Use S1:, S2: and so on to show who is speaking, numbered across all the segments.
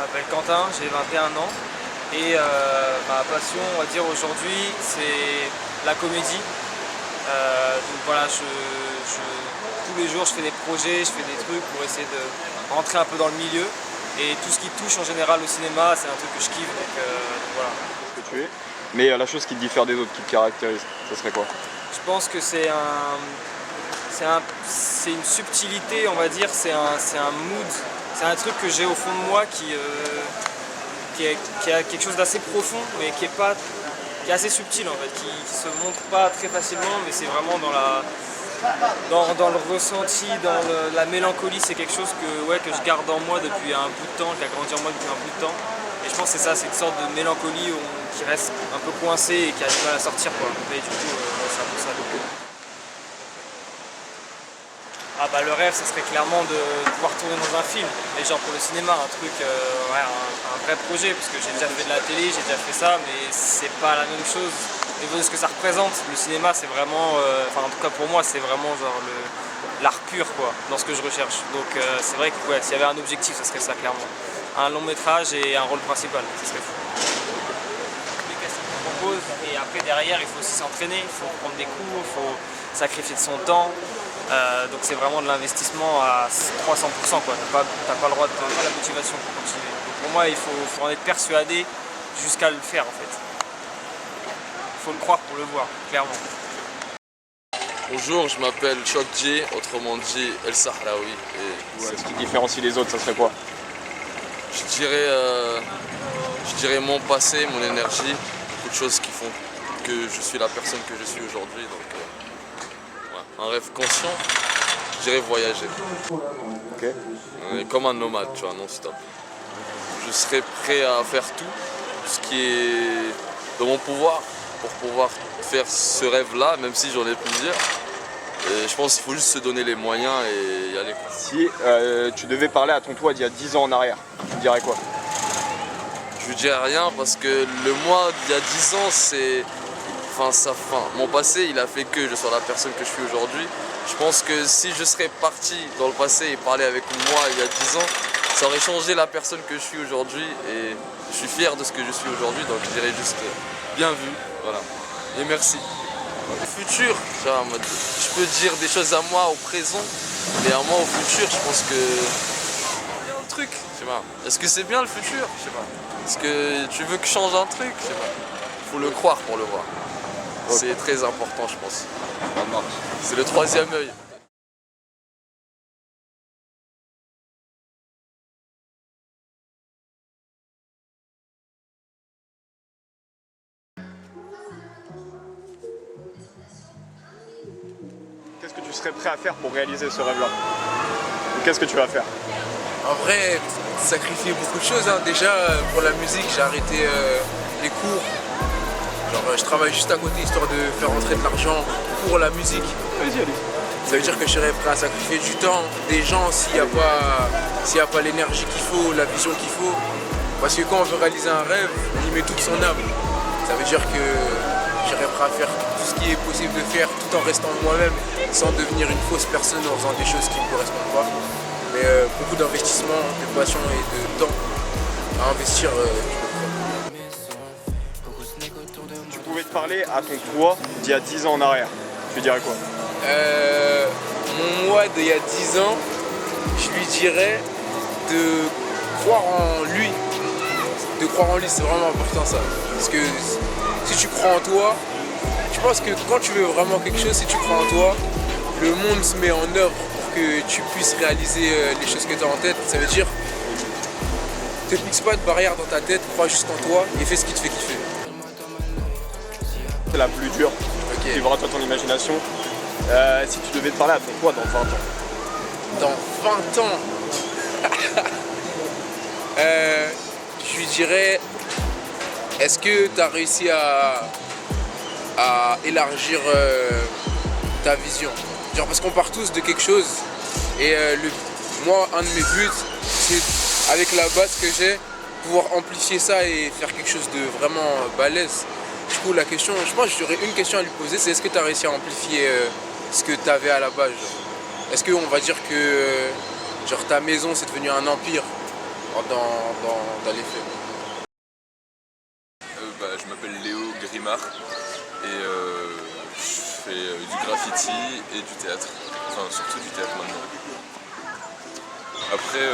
S1: m'appelle Quentin, j'ai 21 ans et ma passion, on va dire aujourd'hui, c'est la comédie. Donc voilà, tous les jours je fais des projets, je fais des trucs pour essayer de rentrer un peu dans le milieu. Et tout ce qui touche en général au cinéma, c'est un truc que je kiffe, donc voilà.
S2: Ce que tu es. Mais la chose qui te diffère des autres, qui te caractérise, ça serait quoi?
S1: Je pense que c'est une subtilité, on va dire, c'est un mood, c'est un truc que j'ai au fond de moi qui a quelque chose d'assez profond, mais qui est assez subtil en fait, qui se montre pas très facilement, mais c'est vraiment dans le ressenti, la mélancolie, c'est quelque chose que je garde en moi depuis un bout de temps, qui a grandi en moi depuis un bout de temps. Et je pense que c'est ça, c'est une sorte de mélancolie qui reste un peu coincée et qui a du mal à sortir, quoi. Et du coup, c'est un peu ça. Ah bah le rêve, ça serait clairement de pouvoir tourner dans un film, et genre pour le cinéma, un truc, un vrai projet, parce que j'ai déjà fait de la télé, j'ai déjà fait ça, mais c'est pas la même chose. Au niveau de ce que ça représente, le cinéma c'est vraiment, en tout cas pour moi, c'est vraiment genre l'art pur quoi, dans ce que je recherche. Donc c'est vrai que s'il y avait un objectif, ça serait ça clairement. Un long métrage et un rôle principal, ça serait fou. Les castings qu'on propose, et après derrière il faut aussi s'entraîner, il faut prendre des cours, il faut sacrifier de son temps. Donc c'est vraiment de l'investissement à 300%, quoi. T'as pas le droit de pas la motivation pour continuer. Donc pour moi il faut en être persuadé jusqu'à le faire en fait. Il faut le croire pour le voir, clairement.
S3: Bonjour, je m'appelle Chokji, autrement dit El Sahraoui.
S2: Ce qui différencie les autres, ça serait quoi?
S3: Je dirais mon passé, mon énergie, beaucoup de choses qui font que je suis la personne que je suis aujourd'hui. Un rêve conscient, je dirais voyager.
S2: Ok.
S3: Comme un nomade, tu vois, non-stop. Je serais prêt à faire tout ce qui est dans mon pouvoir pour pouvoir faire ce rêve-là, même si j'en ai plusieurs. Et je pense qu'il faut juste se donner les moyens et y aller.
S2: Si tu devais parler à ton toi d'il y a 10 ans en arrière, tu dirais quoi?
S3: Je lui dirais rien parce que le moi d'il y a 10 ans, c'est... Mon passé, il a fait que je sois la personne que je suis aujourd'hui. Je pense que si je serais parti dans le passé et parler avec moi il y a 10 ans, ça aurait changé la personne que je suis aujourd'hui et je suis fier de ce que je suis aujourd'hui, donc je dirais juste bien vu, voilà. Et merci. Le futur, je peux dire des choses à moi au présent, mais à moi au futur, je pense que c'est bien le truc, je sais pas. Est-ce que c'est bien le futur? Je sais pas. Est-ce que tu veux que je change un truc? Je sais pas. Il faut le croire pour le voir. C'est très important, je pense. C'est le troisième œil.
S2: Qu'est-ce que tu serais prêt à faire pour réaliser ce rêve-là? Ou qu'est-ce que tu vas faire?
S4: En vrai, sacrifier beaucoup de choses. Déjà, pour la musique, j'ai arrêté les cours. Genre, je travaille juste à côté histoire de faire rentrer de l'argent pour la musique. Ça veut dire que je serais prêt à sacrifier du temps, des gens, s'il n'y a pas l'énergie qu'il faut, la vision qu'il faut. Parce que quand on veut réaliser un rêve, on y met toute son âme. Ça veut dire que je serais prêt à faire tout ce qui est possible de faire tout en restant moi-même, sans devenir une fausse personne en faisant des choses qui ne me correspondent pas. Mais beaucoup d'investissement, de passion et de temps à investir.
S2: Tu pouvais te parler à ton toi d'il y a 10 ans en arrière, tu dirais quoi?
S4: Mon moi d'il y a 10 ans, je lui dirais de croire en lui. De croire en lui, c'est vraiment important ça. Parce que si tu crois en toi, je pense que quand tu veux vraiment quelque chose, si tu crois en toi, le monde se met en œuvre pour que tu puisses réaliser les choses que tu as en tête. Ça veut dire, ne te fixe pas de barrière dans ta tête, crois juste en toi et fais ce qui te fait kiffer.
S2: C'est la plus dure.
S4: Okay.
S2: Suivra toi ton imagination. Si tu devais te parler à ton toi dans 20 ans.
S4: Dans 20 ans, je lui dirais, est-ce que tu as réussi à élargir ta vision? Genre parce qu'on part tous de quelque chose et moi un de mes buts c'est avec la base que j'ai pouvoir amplifier ça et faire quelque chose de vraiment balèze. Du coup la question, je pense que j'aurais une question à lui poser, c'est est-ce que tu as réussi à amplifier ce que tu avais à la base? Est-ce qu'on va dire que genre ta maison c'est devenu un empire dans les faits.
S5: Je m'appelle Léo Grimard et je fais du graffiti et du théâtre, enfin surtout du théâtre maintenant. Après,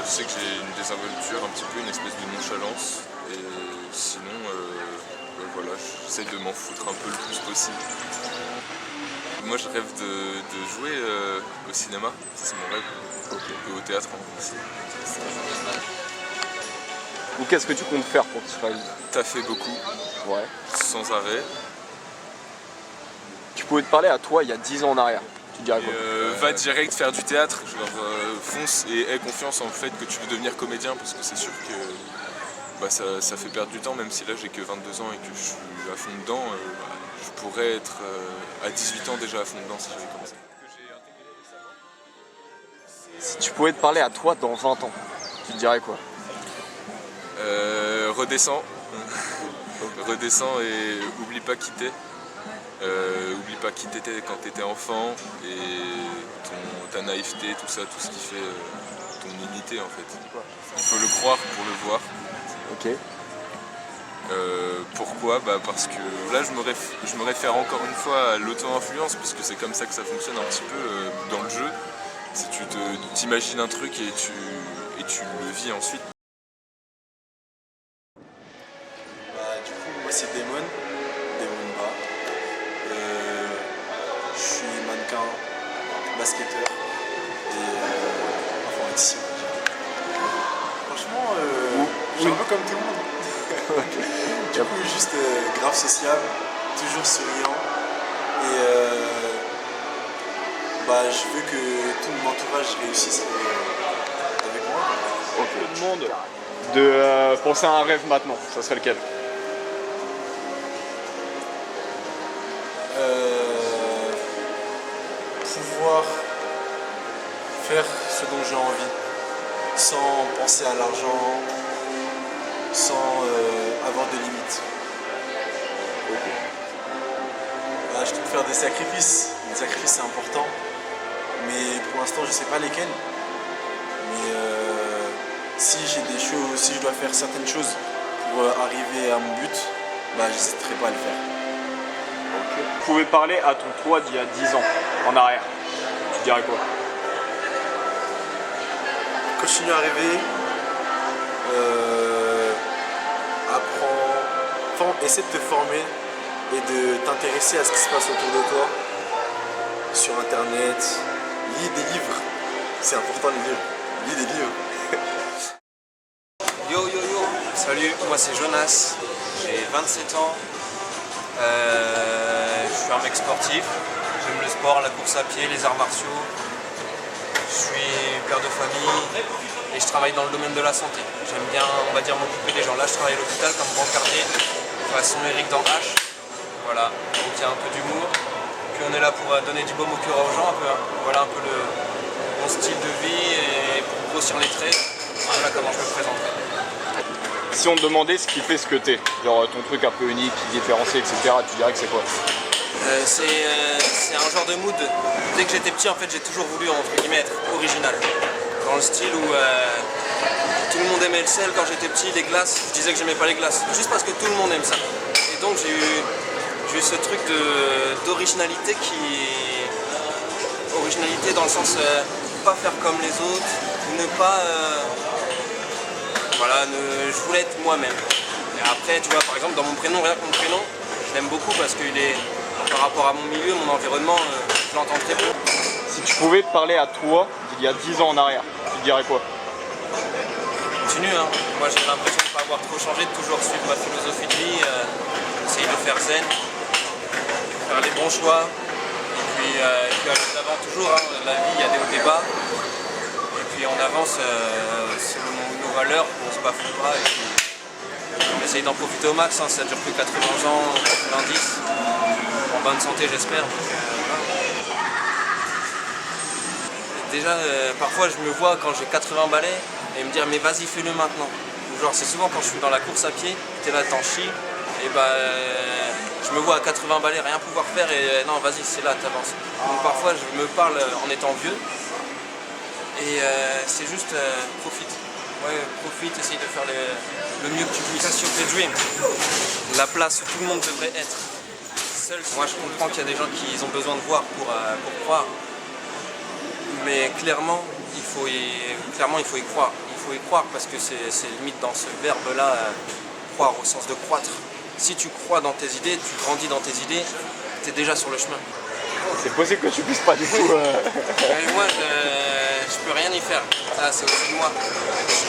S5: je sais que j'ai une désinvolture un petit peu, une espèce de nonchalance et sinon, voilà, j'essaie de m'en foutre un peu le plus possible. Moi je rêve de jouer au cinéma, c'est mon rêve, et au théâtre aussi.
S2: Ou qu'est-ce que tu comptes faire pour que tu réalises?
S5: T'as fait beaucoup,
S2: Ouais.
S5: sans arrêt.
S2: Tu pouvais te parler à toi il y a 10 ans en arrière. Tu dirais quoi?
S5: Va direct faire du théâtre, genre fonce et aie confiance en le fait que tu veux devenir comédien parce que c'est sûr que ça fait perdre du temps, même si là j'ai que 22 ans et que je suis à fond dedans, je pourrais être à 18 ans déjà à fond dedans si j'avais commencé.
S2: Si tu pouvais te parler à toi dans 20 ans, tu te dirais quoi?
S5: Redescends. Redescends et oublie pas qui t'es. Oublie pas qui t'étais quand t'étais enfant et ta naïveté, tout ça, tout ce qui fait ton unité en fait. Il faut le croire pour le voir.
S2: Ok.
S5: Pourquoi? Parce que là je me réfère encore une fois à l'auto-influence parce que c'est comme ça que ça fonctionne un petit peu dans le jeu. Si tu t'imagines un truc et tu le vis ensuite.
S6: Du coup, moi c'est Damon Ba. Je suis mannequin, basketteur et informaticien. Franchement, je suis un peu comme tout le monde. Du coup, juste grave sociable, toujours souriant et je veux que tout mon entourage réussisse avec moi.
S2: Ok. Je te demande de penser à un rêve maintenant, ça serait lequel?
S6: Pouvoir faire ce dont j'ai envie sans penser à l'argent, sans avoir de limites. Je peux faire des sacrifices. Les sacrifices c'est important, mais pour l'instant je sais pas lesquels. Mais si j'ai des choses, si je dois faire certaines choses pour arriver à mon but, j'hésiterai pas à le faire.
S2: Tu pouvais parler à ton toi d'il y a 10 ans en arrière, tu dirais quoi?
S6: Continue à rêver, apprends, essaie de te former et de t'intéresser à ce qui se passe autour de toi, sur internet, lis des livres, c'est important les livres, lis des livres.
S7: Yo yo yo, salut, moi c'est Jonas, j'ai 27 ans, je suis un mec sportif, j'aime le sport, la course à pied, les arts martiaux, je suis père de famille et je travaille dans le domaine de la santé. J'aime bien, on va dire, m'occuper des gens. Là je travaille à l'hôpital comme brancardier, façon Eric dans H, voilà, donc il y a un peu d'humour, puis on est là pour donner du baume au cœur aux gens un peu, hein. Voilà un peu mon style de vie et pour grossir les traits, voilà comment je me présenterai.
S2: Si on te demandait ce qui fait ce que t'es, genre ton truc un peu unique, différencié, etc., tu dirais que c'est quoi?
S7: C'est un genre de mood. Dès que j'étais petit, en fait, j'ai toujours voulu, entre guillemets, être original. Dans le style où tout le monde aimait le sel quand j'étais petit, les glaces, je disais que j'aimais pas les glaces, juste parce que tout le monde aime ça. Et donc j'ai eu ce truc d'originalité originalité dans le sens pas faire comme les autres, ne pas... je voulais être moi-même. Et après, tu vois, par exemple, dans mon prénom, rien que mon prénom, je l'aime beaucoup parce qu'il est, par rapport à mon milieu, mon environnement, je l'entends très peu.
S2: Si tu pouvais te parler à toi d'il y a 10 ans en arrière, tu te dirais quoi?
S7: Continue, hein. Moi j'ai l'impression de ne pas avoir trop changé, de toujours suivre ma philosophie de vie, essayer de faire zen, faire les bons choix, et puis aller de l'avant toujours, hein. La vie, il y a des hauts et des bas, et puis on avance selon nos valeurs, on se bafoue pas, et puis on essaye d'en profiter au max, hein. Ça dure plus 80 ans, 90, en bonne santé j'espère. Déjà, parfois je me vois quand j'ai 80 balais et me dire mais vas-y fais-le maintenant. Ou genre c'est souvent quand je suis dans la course à pied, t'es là t'en chies, et je me vois à 80 balais rien pouvoir faire et non vas-y c'est là t'avances. Donc parfois je me parle en étant vieux et c'est juste profite. Ouais, profite, essaye de faire le mieux que tu puisses. Sur tes dreams, la place où tout le monde devrait être. Moi je comprends qu'il y a des gens qui ont besoin de voir pour croire. Mais clairement, il faut y croire. Il faut y croire parce que c'est limite dans ce verbe-là, croire au sens de croître. Si tu crois dans tes idées, tu grandis dans tes idées, tu es déjà sur le chemin.
S2: C'est possible que tu puisses pas du coup.
S7: Mais moi, je peux rien y faire. Ça, c'est au-dessus de moi.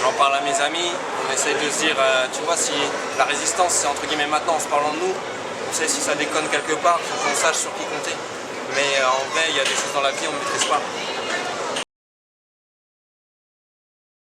S7: J'en parle à mes amis, on essaye de se dire, tu vois, si la résistance, c'est entre guillemets maintenant, en se parlant de nous, on sait si ça déconne quelque part, il faut qu'on sache sur qui compter. Mais en vrai, il y a des choses dans la vie, on ne maîtrise pas.